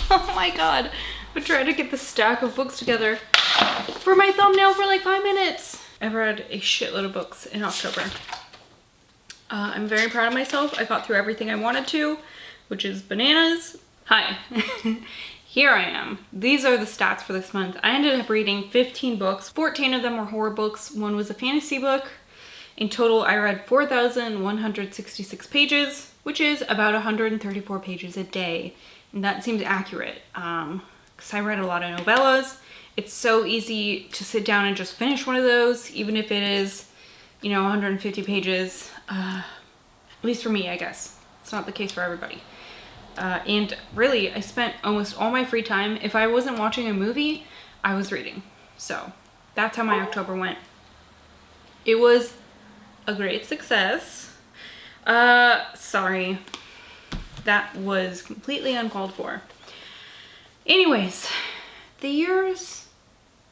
Oh my god. I'm trying to get the stack of books together for my thumbnail for like 5 minutes. I've read a shitload of books in October. I'm very proud of myself. I got through everything I wanted to, which is bananas. Hi. Here I am. These are the stats for this month. I ended up reading 15 books. 14 of them were horror books. One was a fantasy book. In total, I read 4,166 pages, which is about 134 pages a day. And that seems accurate, because I read a lot of novellas. It's so easy to sit down and just finish one of those, even if it is, you know, 150 pages. At least for me, I guess. It's not the case for everybody. And really, I spent almost all my free time. If I wasn't watching a movie, I was reading. So that's how my October went. It was a great success. Sorry. That was completely uncalled for. Anyways, the years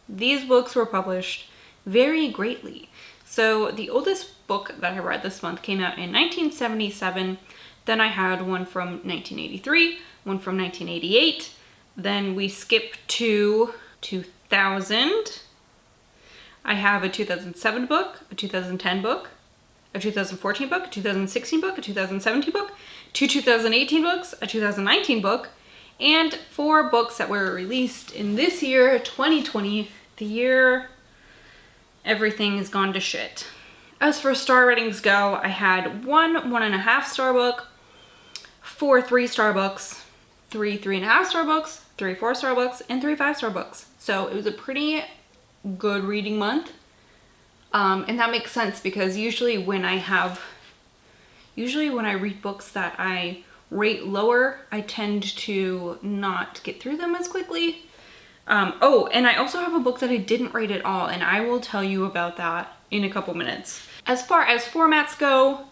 these books were published vary greatly. So the oldest book that I read this month came out in 1977. Then I had one from 1983, one from 1988. Then we skip to 2000. I have a 2007 book, a 2010 book, a 2014 book, a 2016 book, a 2017 book, 2 2018 books, a 2019 book, and 4 books that were released in this year, 2020, the year everything has gone to shit. As for star ratings go, I had 1 1.5 star book, 4 3-star books, 3 3.5 star books, 3 4-star books, and 3 5-star books. So it was a pretty good reading month. And that makes sense because usually when I read books that I rate lower, I tend to not get through them as quickly. Oh, and I also have a book that I didn't rate at all, and I will tell you about that in a couple minutes. As far as formats go,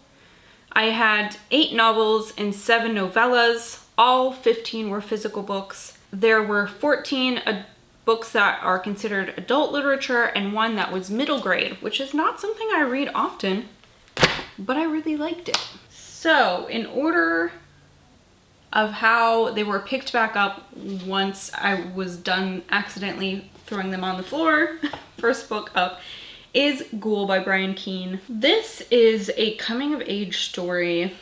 I had 8 novels and 7 novellas. All 15 were physical books. There were 14 books that are considered adult literature and 1 that was middle grade, which is not something I read often, but I really liked it. So in order of how they were picked back up once I was done accidentally throwing them on the floor, first book up is Ghoul by Brian Keene. This is a coming of age story.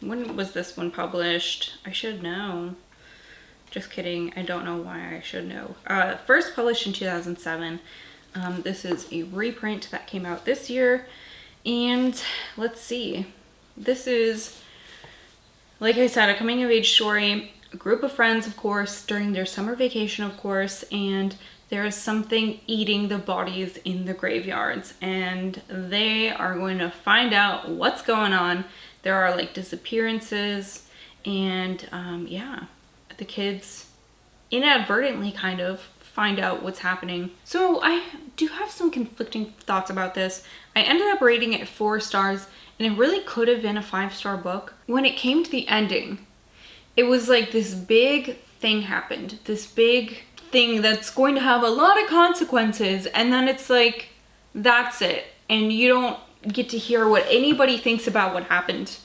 When was this one published? I should know. Just kidding, I don't know why I should know. First published in 2007. This is a reprint that came out this year. And let's see. This is, like I said, a coming of age story. A group of friends, of course, during their summer vacation, of course, and there is something eating the bodies in the graveyards. And they are going to find out what's going on. There are like disappearances and yeah. The kids inadvertently kind of find out what's happening. So I do have some conflicting thoughts about this. I ended up rating it 4 stars, and it really could have been a 5-star book. When it came to the ending, it was like this big thing happened, this big thing that's going to have a lot of consequences, and then it's like, that's it. And you don't get to hear what anybody thinks about what happened.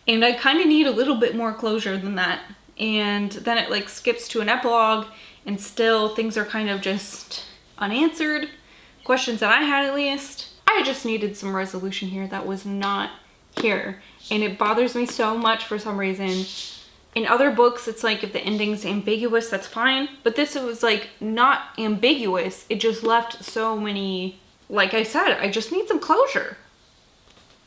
And I kind of need a little bit more closure than that. And then it like skips to an epilogue, and still things are kind of just unanswered. Questions that I had, at least. I just needed some resolution here that was not here. And it bothers me so much for some reason. In other books, it's like if the ending's ambiguous, that's fine. But this was like not ambiguous. It just left so many, like I said, I just need some closure.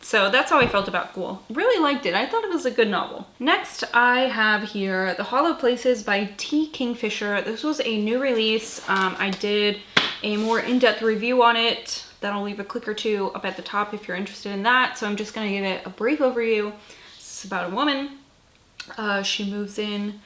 So that's how I felt about Ghoul. Really liked it. I thought it was a good novel. Next, I have here The Hollow Places by T. Kingfisher. This was a new release. I did a more in-depth review on it that I'll leave a click or 2 up at the top if you're interested in that. So I'm just going to give it a brief overview. It's about a woman. She moves in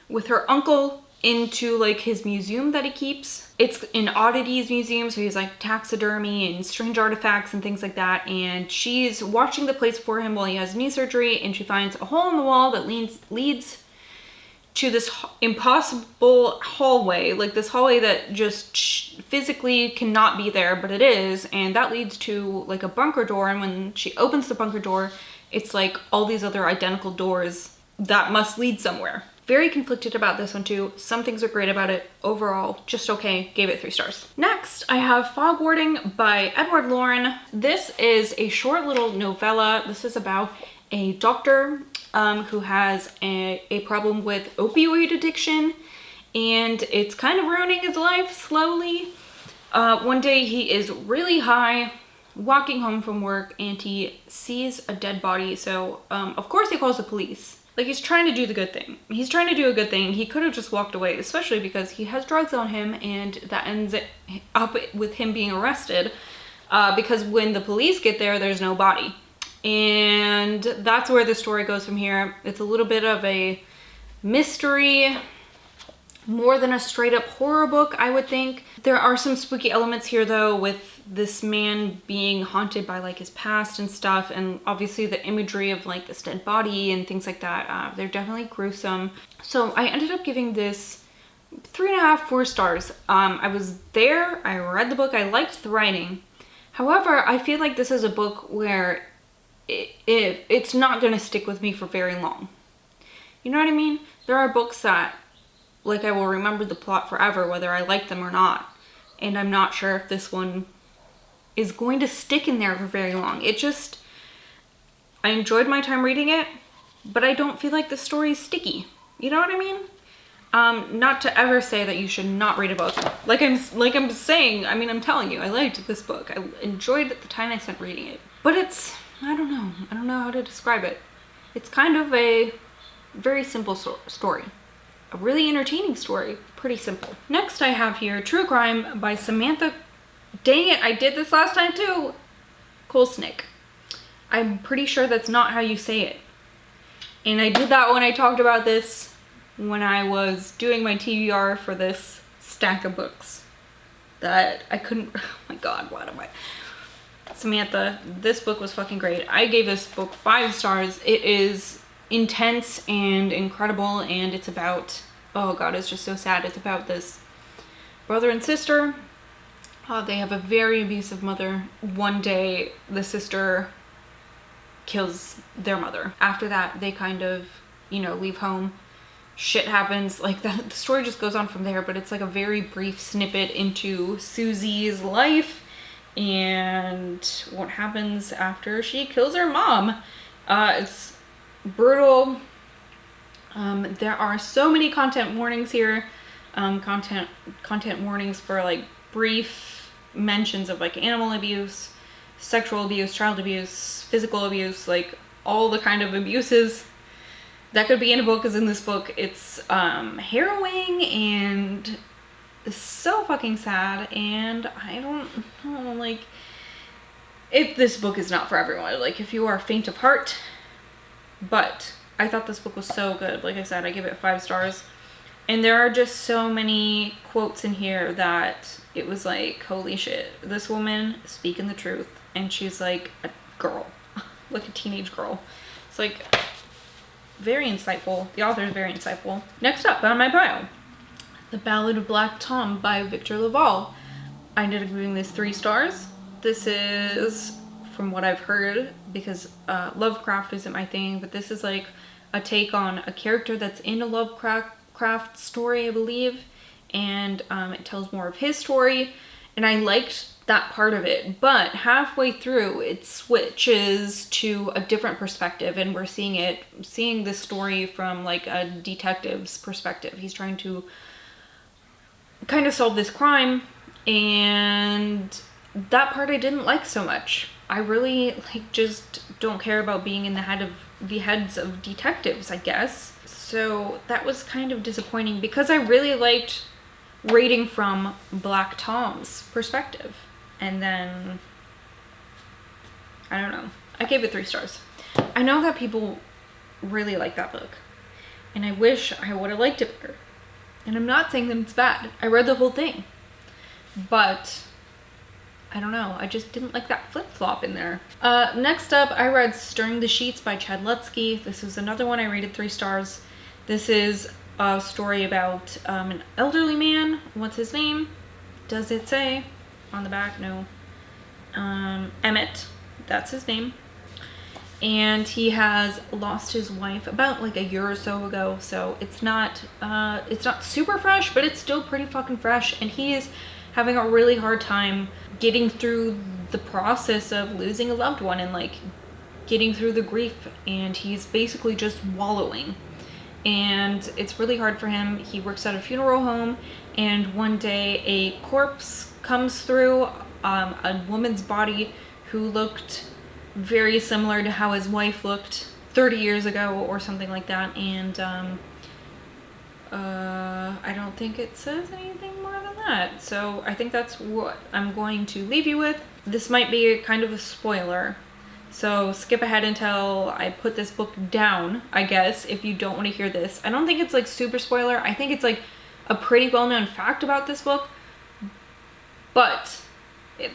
with her uncle into like his museum that he keeps. It's an oddities museum, so he's like taxidermy and strange artifacts and things like that, and she's watching the place for him while he has knee surgery, and she finds a hole in the wall that leads to this impossible hallway, like this hallway that just physically cannot be there, but it is, and that leads to like a bunker door, and when she opens the bunker door, it's like all these other identical doors that must lead somewhere. Very conflicted about this one too. Some things are great about it. Overall, just okay. Gave it 3 stars. Next, I have Fog Warding by Edward Lorn. This is a short little novella. This is about a doctor who has a problem with opioid addiction, and it's kind of ruining his life slowly. One day he is really high, walking home from work, and he sees a dead body. So of course he calls the police. Like, he's trying to do the good thing. He's trying to do a good thing. He could have just walked away, especially because he has drugs on him, and that ends up with him being arrested because when the police get there, there's no body. And that's where the story goes from here. It's a little bit of a mystery, more than a straight up horror book, I would think. There are some spooky elements here though, with this man being haunted by like his past and stuff, and obviously the imagery of like this dead body and things like that. They're definitely gruesome. So I ended up giving this 3.5, 4 stars. I was there, I read the book, I liked the writing. However, I feel like this is a book where it's not gonna stick with me for very long. You know what I mean? There are books that, like, I will remember the plot forever, whether I like them or not. And I'm not sure if this one is going to stick in there for very long. I enjoyed my time reading it, but I don't feel like the story is sticky. You know what I mean? Not to ever say that you should not read a book. Like I'm saying, I mean, I'm telling you, I liked this book. I enjoyed the time I spent reading it. But I don't know how to describe it. It's kind of a very simple story. A really entertaining story. Pretty simple. Next I have here True Crime by Samantha. Dang it, I did this last time too. Kolesnik. I'm pretty sure that's not how you say it. And I did that when I talked about this when I was doing my TBR for this stack of books that I couldn't, oh my god, what am I? Samantha, this book was fucking great. I gave this book 5 stars. It is intense and incredible, and it's about, oh god, it's just so sad. It's about this brother and sister. They have a very abusive mother. One day the sister kills their mother. After that they kind of, you know, leave home. Shit happens, like that. The story just goes on from there, but it's like a very brief snippet into Susie's life and what happens after she kills her mom. It's brutal. There are so many content warnings here. Content warnings for like brief mentions of like animal abuse, sexual abuse, child abuse, physical abuse, like all the kind of abuses that could be in a book is in this book. It's harrowing and so fucking sad, and I don't know, like, if this book is not for everyone, like if you are faint of heart. But I thought this book was so good. Like I said, I give it 5 stars. And there are just so many quotes in here that it was like, holy shit, this woman is speaking the truth. And she's like a girl, like a teenage girl. It's like very insightful. The author is very insightful. Next up on my bio, The Ballad of Black Tom by Victor LaValle. I ended up giving this 3 stars. This is, from what I've heard, because Lovecraft isn't my thing, but this is like a take on a character that's in a Lovecraft story, I believe, and it tells more of his story, and I liked that part of it. But halfway through it switches to a different perspective, and we're seeing this story from like a detective's perspective. He's trying to kind of solve this crime, and that part I didn't like so much. I really like just don't care about being in the heads of detectives, I guess. So that was kind of disappointing because I really liked reading from Black Tom's perspective. And then, I don't know, I gave it 3 stars. I know that people really like that book, and I wish I would have liked it better. And I'm not saying that it's bad. I read the whole thing, but I don't know, I just didn't like that flip-flop in there. Next up, I read Stirring the Sheets by Chad Lutzke. This is another one I rated 3 stars. This is a story about an elderly man. What's his name? Does it say on the back? No. Emmett, that's his name. and he has lost his wife about like a year or so ago. So it's not super fresh, but it's still pretty fucking fresh. And he is having a really hard time getting through the process of losing a loved one and like getting through the grief. And he's basically just wallowing. And it's really hard for him. He works at a funeral home, and one day a corpse comes through, a woman's body who looked very similar to how his wife looked 30 years ago or something like that. And I don't think it says anything more than that. So I think that's what I'm going to leave you with. This might be kind of a spoiler, so skip ahead until I put this book down, I guess, if you don't want to hear this. I don't think it's like super spoiler. I think it's like a pretty well-known fact about this book, but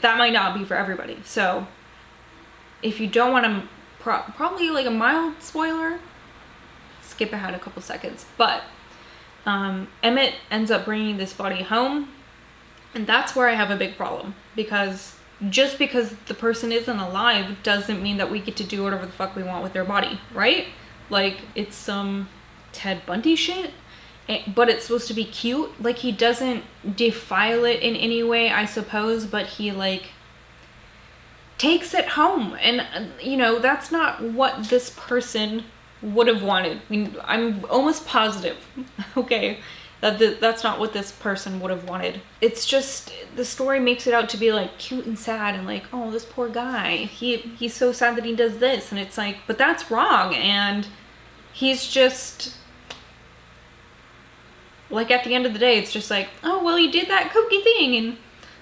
that might not be for everybody. So if you don't want to, probably like a mild spoiler, skip ahead a couple seconds. But Emmett ends up bringing this body home, and that's where I have a big problem, because just because the person isn't alive doesn't mean that we get to do whatever the fuck we want with their body, right? Like, it's some Ted Bundy shit, but it's supposed to be cute. Like, he doesn't defile it in any way, I suppose, but he like takes it home, and you know, that's not what this person would have wanted. I mean, I'm almost positive, okay, that that's not what this person would have wanted. It's just, the story makes it out to be like cute and sad, and like, oh, this poor guy, he's so sad that he does this, and it's like, but that's wrong. And he's just like, at the end of the day, it's just like, oh, well, he did that kooky thing and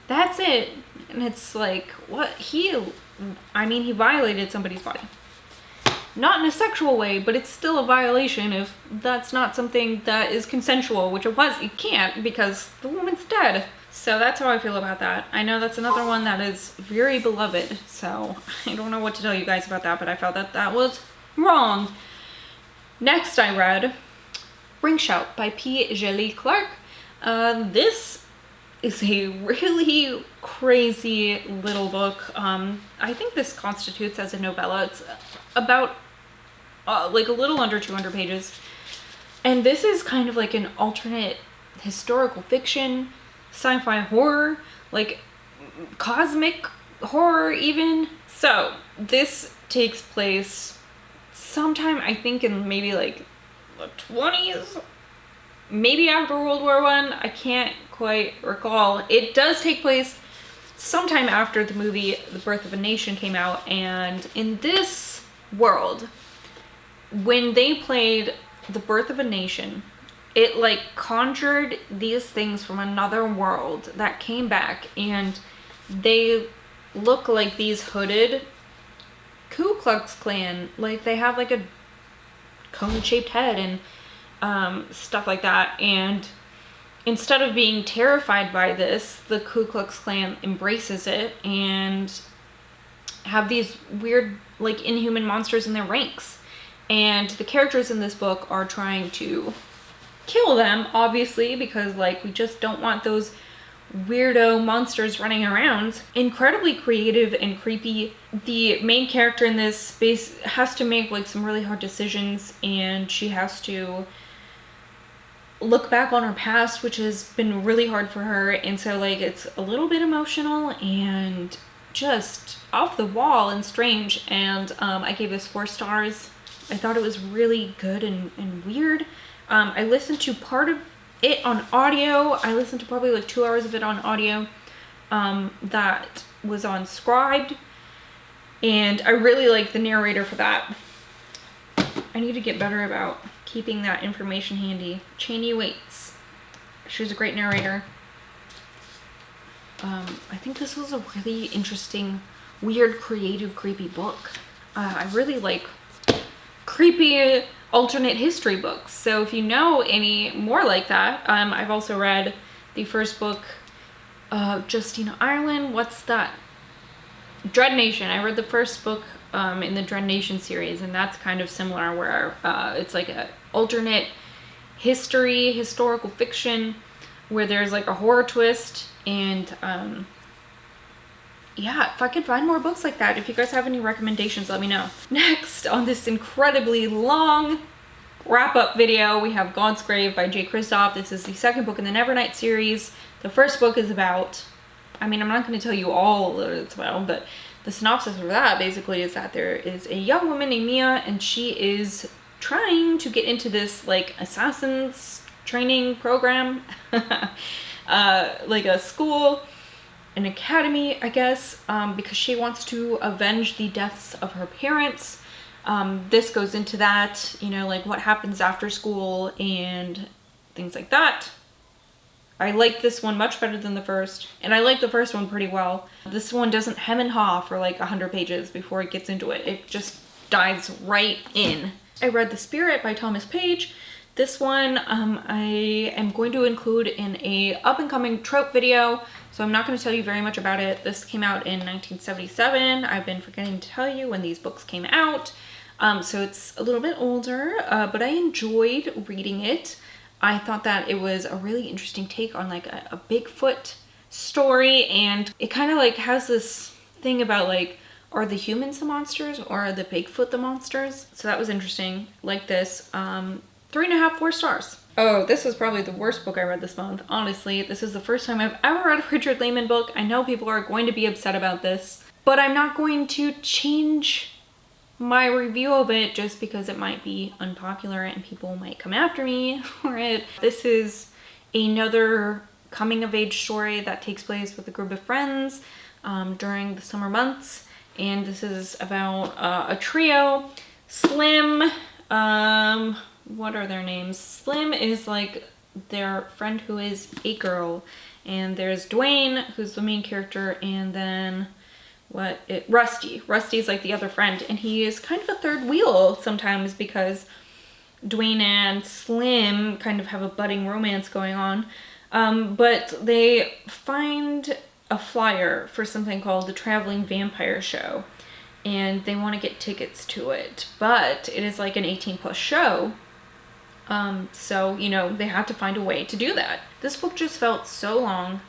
that's it. And it's like, what? He violated somebody's body. Not in a sexual way, but it's still a violation if that's not something that is consensual, which it was. It can't, because the woman's dead. So that's how I feel about that. I know that's another one that is very beloved, so I don't know what to tell you guys about that, but I felt that that was wrong. Next I read Ring Shout by P. Djeli Clark. This is a really crazy little book. I think this constitutes as a novella. It's about like a little under 200 pages, and this is kind of like an alternate historical fiction, sci-fi horror, like cosmic horror even. So this takes place sometime, I think, in maybe like the 20s, maybe after World War I. I can't quite recall. It does take place sometime after the movie The Birth of a Nation came out, and in this world, when they played The Birth of a Nation, it like conjured these things from another world that came back, and they look like these hooded Ku Klux Klan, like they have like a cone-shaped head and stuff like that. And instead of being terrified by this, the Ku Klux Klan embraces it and have these weird, like, inhuman monsters in their ranks. And the characters in this book are trying to kill them, obviously, because, like, we just don't want those weirdo monsters running around. Incredibly creative and creepy. The main character in this space has to make, like, some really hard decisions, and she has to look back on her past, which has been really hard for her. And so, like, it's a little bit emotional and just off the wall and strange. And I gave this 4 stars. I thought it was really good and weird. I listened to part of it on audio. I listened to probably like 2 hours of it on audio that was on Scribed, and I really like the narrator for that. I need to get better about keeping that information handy. Cheney Waits, she's a great narrator. I think this was a really interesting, weird, creative, creepy book. I really like creepy alternate history books. So if you know any more like that, I've also read the first book, Justina Ireland. What's that? Dread Nation. I read the first book in the Dread Nation series, and that's kind of similar, where it's like an alternate history, historical fiction, where there's like a horror twist, and yeah, if I could find more books like that, if you guys have any recommendations, let me know. Next on this incredibly long wrap-up video, we have Godsgrave by Jay Kristoff. This is the second book in the Nevernight series. The first book is about, I mean, I'm not going to tell you all that it's about, but the synopsis of that basically is that there is a young woman named Mia, and she is trying to get into this like assassin's training program, like a school, an academy, I guess, because she wants to avenge the deaths of her parents. This goes into that, you know, like what happens after school and things like that. I like this one much better than the first, and I like the first one pretty well. This one doesn't hem and haw for like 100 pages before it gets into it. It just dives right in. I read The Spirit by Thomas Page. This one I am going to include in a up-and-coming trope video, so I'm not going to tell you very much about it. This came out in 1977. I've been forgetting to tell you when these books came out, so it's a little bit older, but I enjoyed reading it. I thought that it was a really interesting take on like a Bigfoot story, and it kind of like has this thing about like, are the humans the monsters or are the Bigfoot the monsters? So that was interesting. Like this. 3.5, 4 stars. Oh, this was probably the worst book I read this month. Honestly, this is the first time I've ever read a Richard Laymon book. I know people are going to be upset about this, but I'm not going to change my review of it just because it might be unpopular and people might come after me for it. This is another coming of age story that takes place with a group of friends during the summer months. And this is about a trio. Slim, what are their names? Slim is like their friend who is a girl, and there's Dwayne, who's the main character, and then Rusty. Rusty's like the other friend, and he is kind of a third wheel sometimes because Dwayne and Slim kind of have a budding romance going on. But they find a flyer for something called the Traveling Vampire Show, and they want to get tickets to it, but it is like an 18+ show. So, you know, they had to find a way to do that. This book just felt so long.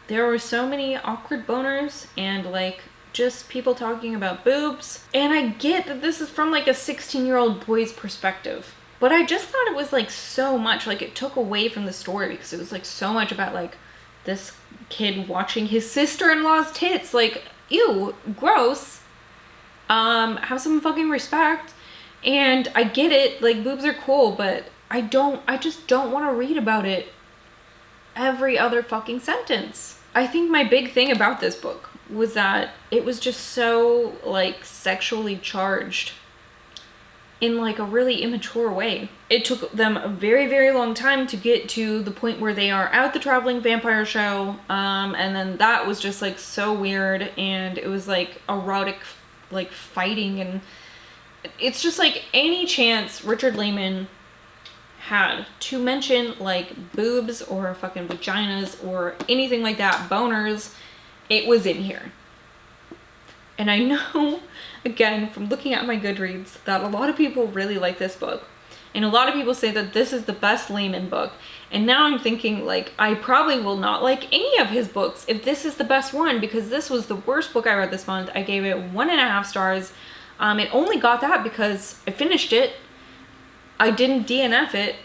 There were so many awkward boners and like just people talking about boobs. And I get that this is from like a 16-year-old boy's perspective, but I just thought it was like so much, like it took away from the story because it was like so much about like this kid watching his sister-in-law's tits. Like, ew, gross. Have some fucking respect. And I get it, like boobs are cool, but I just don't want to read about it every other fucking sentence. I think my big thing about this book was that it was just so like sexually charged in like a really immature way. It took them a very, very long time to get to the point where they are at the Traveling Vampire Show. And then that was just like so weird, and it was like erotic, like fighting, and it's just like any chance Richard Laymon had to mention like boobs or fucking vaginas or anything like that, boners, it was in here. And I know, again, from looking at my Goodreads, that a lot of people really like this book. And a lot of people say that this is the best Laymon book. And now I'm thinking, like, I probably will not like any of his books if this is the best one, because this was the worst book I read this month. I gave it 1.5 stars. It only got that because I finished it. I didn't DNF it.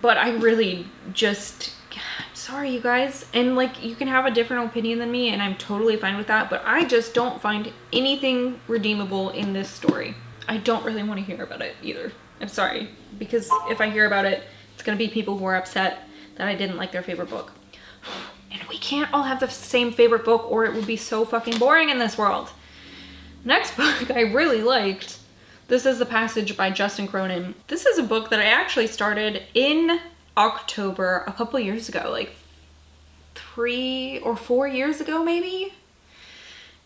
But I really just, I'm sorry you guys. And like, you can have a different opinion than me and I'm totally fine with that. But I just don't find anything redeemable in this story. I don't really want to hear about it either. I'm sorry. Because if I hear about it, it's going to be people who are upset that I didn't like their favorite book. And we can't all have the same favorite book or it would be so fucking boring in this world. Next book I really liked. This is The Passage by Justin Cronin. This is a book that I actually started in October a couple years ago, like 3 or 4 years ago maybe.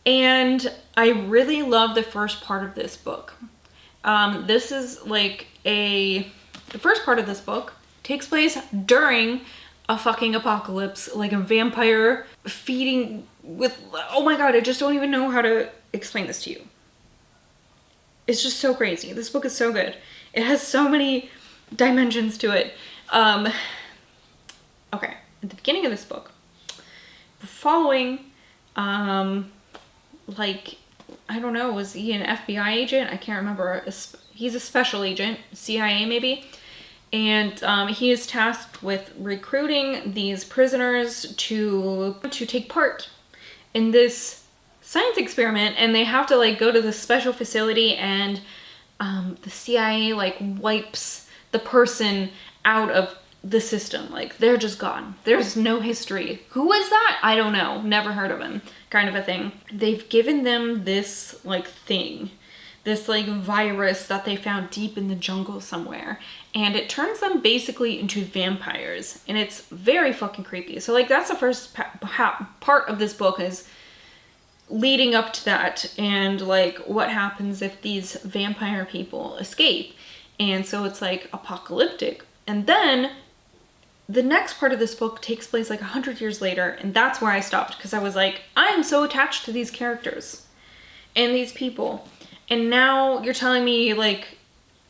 And I really love the first part of this book. This is like the first part of this book takes place during a fucking apocalypse, like a vampire feeding with, oh my god, I just don't even know how to explain this to you. It's just so crazy. This book is so good. It has so many dimensions to it. Okay, at the beginning of this book, we're following Like, I don't know, was he an FBI agent? I can't remember. He's a special agent, CIA maybe. And he is tasked with recruiting these prisoners to take part in this science experiment, and they have to like go to this special facility, and the CIA like wipes the person out of the system. Like, they're just gone. There's no history. Who is that? I don't know. Never heard of him, kind of a thing. They've given them this like thing, this like virus that they found deep in the jungle somewhere, and it turns them basically into vampires, and it's very fucking creepy. So like, that's the first part of this book, is leading up to that, and like what happens if these vampire people escape. And so it's like apocalyptic. And then the next part of this book takes place like 100 years later, and that's where I stopped, because I was like, I am so attached to these characters and these people, and now you're telling me like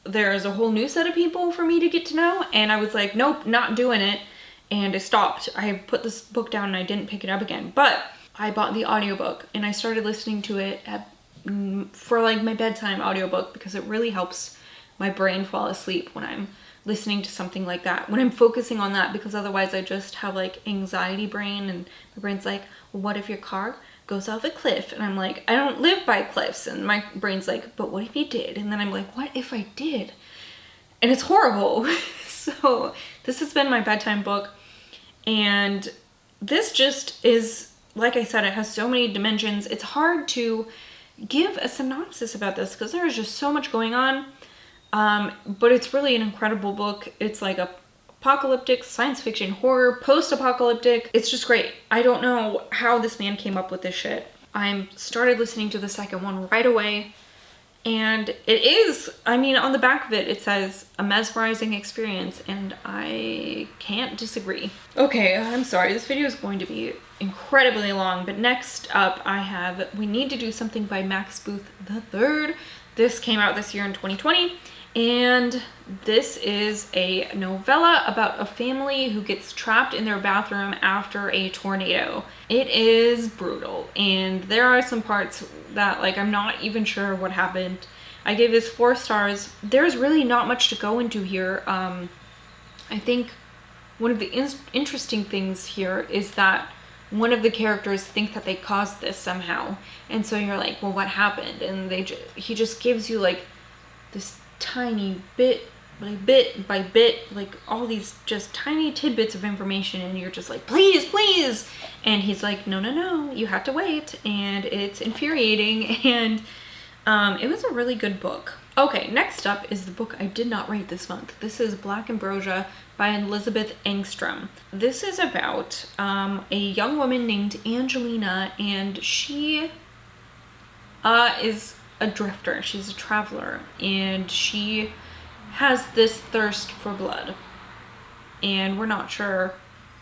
there's a whole new set of people for me to get to know. And I was like, nope, not doing it, and I stopped. I put this book down and I didn't pick it up again. But I bought the audiobook and I started listening to it for like my bedtime audiobook, because it really helps my brain fall asleep when I'm listening to something like that, when I'm focusing on that, because otherwise I just have like anxiety brain, and my brain's like, well, what if your car goes off a cliff? And I'm like, I don't live by cliffs. And my brain's like, but what if you did? And then I'm like, what if I did? And it's horrible. So this has been my bedtime book, and this just is, like I said, it has so many dimensions. It's hard to give a synopsis about this because there is just so much going on. But it's really an incredible book. It's like a apocalyptic science fiction horror, post-apocalyptic. It's just great. I don't know how this man came up with this shit. I started listening to the second one right away, and it is, I mean, on the back of it, it says a mesmerizing experience, and I can't disagree. Okay, I'm sorry, this video is going to be incredibly long, but next up I have We Need to Do Something by Max Booth III. This came out this year in 2020. And this is a novella about a family who gets trapped in their bathroom after a tornado. It is brutal, and there are some parts that, like, I'm not even sure what happened. I gave this 4 stars. There's really not much to go into here. I think one of the interesting things here is that one of the characters think that they caused this somehow. And so you're like, well, what happened? And he just gives you, like, this tiny bit by bit, like all these just tiny tidbits of information, and you're just like, please. And he's like, no, you have to wait. And it's infuriating. And it was a really good book. Okay, next up is the book I did not rate this month. This is Black Ambrosia by Elizabeth Engstrom. This is about a young woman named Angelina, and she is a drifter. She's a traveler, and she has this thirst for blood, and we're not sure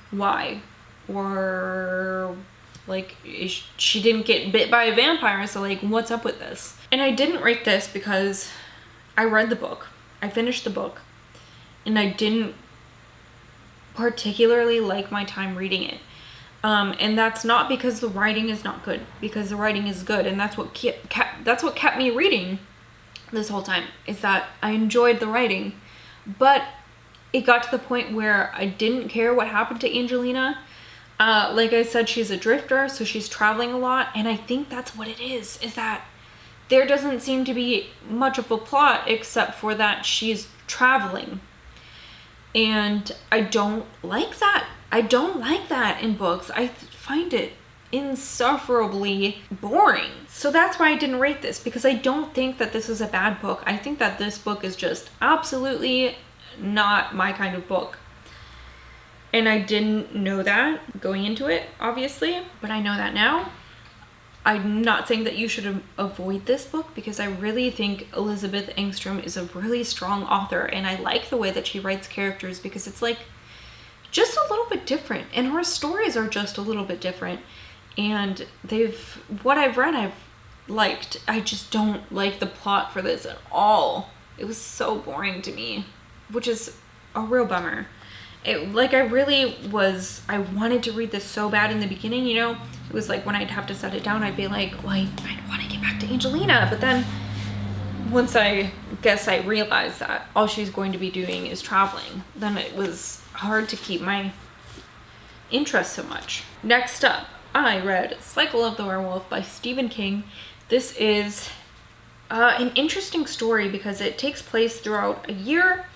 why, or like she didn't get bit by a vampire, so like what's up with this? And I didn't rate this because I read the book, I finished the book, and I didn't particularly like my time reading it. And that's not because the writing is not good, because the writing is good, and that's what kept me reading this whole time, is that I enjoyed the writing. But it got to the point where I didn't care what happened to Angelina. Like I said, she's a drifter, so she's traveling a lot, and I think that's what it is that there doesn't seem to be much of a plot except for that she's traveling. And I don't like that. I don't like that in books. I find it insufferably boring. So that's why I didn't rate this, because I don't think that this is a bad book. I think that this book is just absolutely not my kind of book. And I didn't know that going into it, obviously, but I know that now. I'm not saying that you should avoid this book, because I really think Elizabeth Engstrom is a really strong author, and I like the way that she writes characters, because it's like just a little bit different, and her stories are just a little bit different, and what I've read I've liked. I just don't like the plot for this at all. It was so boring to me, which is a real bummer. I wanted to read this so bad in the beginning, you know, it was like when I'd have to set it down, I'd be like, well, I want to get back to Angelina. But then once I realized that all she's going to be doing is traveling, then it was hard to keep my interest so much. Next up, I read Cycle of the Werewolf by Stephen King. This is an interesting story because it takes place throughout a year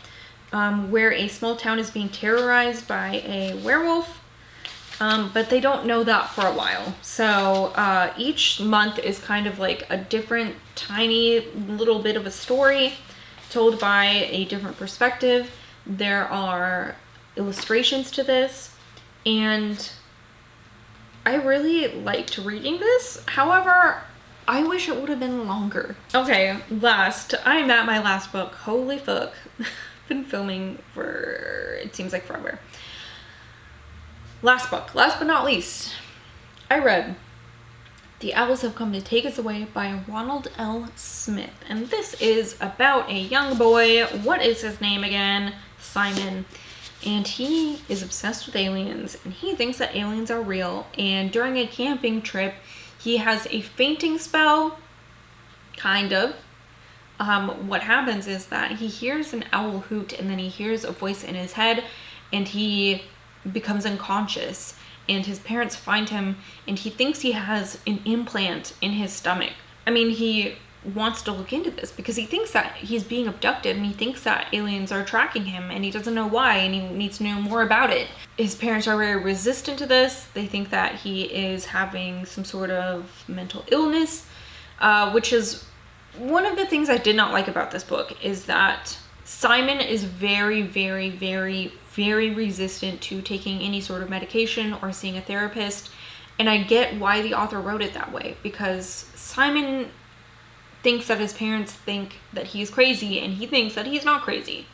where a small town is being terrorized by a werewolf, but they don't know that for a while. So each month is kind of like a different tiny little bit of a story told by a different perspective. There are illustrations to this, and I really liked reading this. However, I wish it would have been longer. Okay, I'm at my last book. Holy fuck. Been filming for, it seems like forever. Last book, last but not least, I read The Owls Have Come to Take Us Away by Ronald L. Smith. And this is about a young boy. What is his name again? Simon. And he is obsessed with aliens, and he thinks that aliens are real. And during a camping trip, he has a fainting spell, kind of. What happens is that he hears an owl hoot, and then he hears a voice in his head, and he becomes unconscious. And his parents find him, and he thinks he has an implant in his stomach. I mean, he wants to look into this because he thinks that he's being abducted, and he thinks that aliens are tracking him, and he doesn't know why, and he needs to know more about it. His parents are very resistant to this. They think that he is having some sort of mental illness, which is one of the things I did not like about this book, is that Simon is very, very, very, very resistant to taking any sort of medication or seeing a therapist. And I get why the author wrote it that way, because Simon thinks that his parents think that he's crazy, and he thinks that he's not crazy.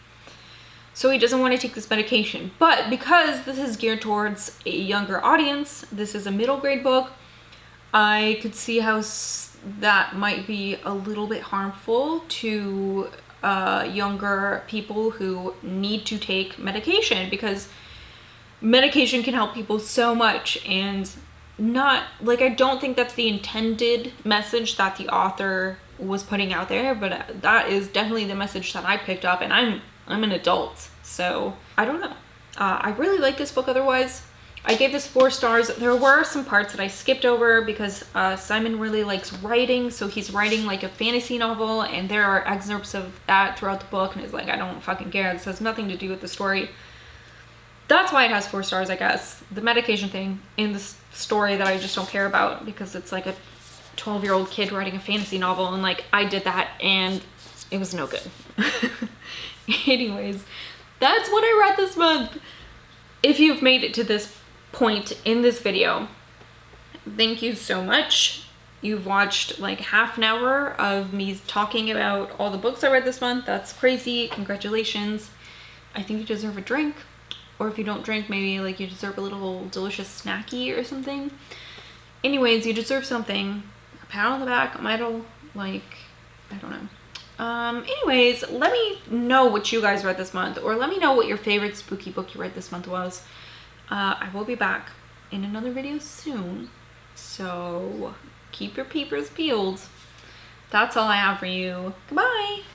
So he doesn't want to take this medication. But because this is geared towards a younger audience, this is a middle grade book, I could see how that might be a little bit harmful to younger people who need to take medication, because medication can help people so much. And not like, I don't think that's the intended message that the author was putting out there, but that is definitely the message that I picked up, and I'm an adult, so I don't know. I really like this book otherwise. I gave this 4 stars. There were some parts that I skipped over because Simon really likes writing, so he's writing like a fantasy novel, and there are excerpts of that throughout the book, and he's like, I don't fucking care, this has nothing to do with the story. That's why it has 4 stars, I guess. The medication thing in the story that I just don't care about, because it's like a 12-year-old kid writing a fantasy novel, and like, I did that and it was no good. Anyways, that's what I read this month. If you've made it to this point in this video, thank you so much. You've watched like half an hour of me talking about all the books I read this month. That's crazy. Congratulations. I think you deserve a drink, or if you don't drink, maybe like you deserve a little delicious snacky or something. Anyways, you deserve something. A pat on the back, a medal, like, I don't know. Anyways, let me know what you guys read this month, or let me know what your favorite spooky book you read this month was. I will be back in another video soon, so keep your peepers peeled. That's all I have for you. Goodbye!